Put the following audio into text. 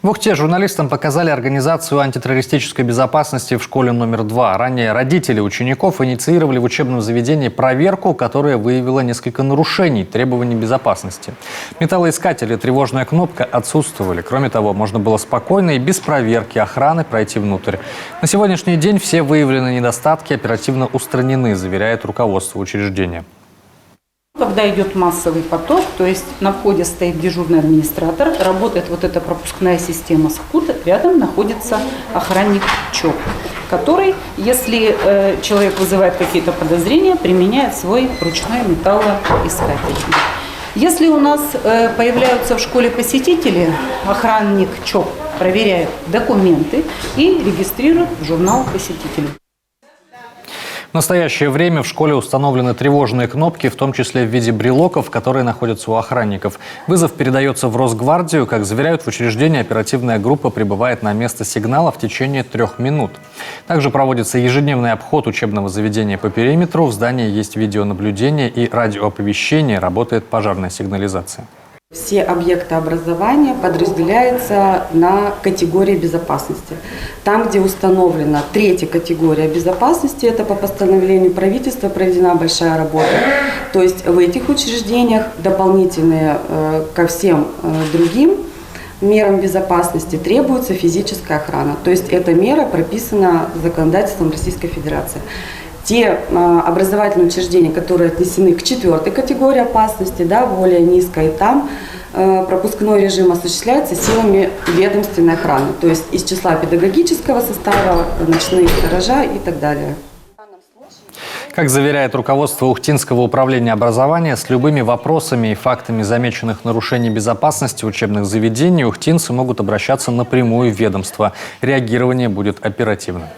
В Ухте журналистам показали организацию антитеррористической безопасности в школе номер 2. Ранее родители учеников инициировали в учебном заведении проверку, которая выявила несколько нарушений требований безопасности. Металлоискатели и тревожная кнопка отсутствовали. Кроме того, можно было спокойно и без проверки охраны пройти внутрь. На сегодняшний день все выявленные недостатки оперативно устранены, заверяет руководство учреждения. Когда идет массовый поток, то есть на входе стоит дежурный администратор, работает вот эта пропускная система СКУТ, рядом находится охранник ЧОП, который, если человек вызывает какие-то подозрения, применяет свой ручной металлоискатель. Если у нас появляются в школе посетители, охранник ЧОП проверяет документы и регистрирует в журнал посетителей. В настоящее время в школе установлены тревожные кнопки, в том числе в виде брелоков, которые находятся у охранников. Вызов передается в Росгвардию. Как заверяют в учреждении, оперативная группа прибывает на место сигнала в течение 3 минут. Также проводится ежедневный обход учебного заведения по периметру. В здании есть видеонаблюдение и радиооповещение, работает пожарная сигнализация. Все объекты образования подразделяются на категории безопасности. Там, где установлена 3-я категория безопасности, это по постановлению правительства проведена большая работа. То есть в этих учреждениях дополнительные ко всем другим мерам безопасности требуется физическая охрана. То есть эта мера прописана законодательством Российской Федерации. Те образовательные учреждения, которые отнесены к 4-й категории опасности, более низкой, там пропускной режим осуществляется силами ведомственной охраны, то есть из числа педагогического состава, ночные сторожа и так далее. Как заверяет руководство Ухтинского управления образования, с любыми вопросами и фактами замеченных нарушений безопасности учебных заведений ухтинцы могут обращаться напрямую в ведомство. Реагирование будет оперативным.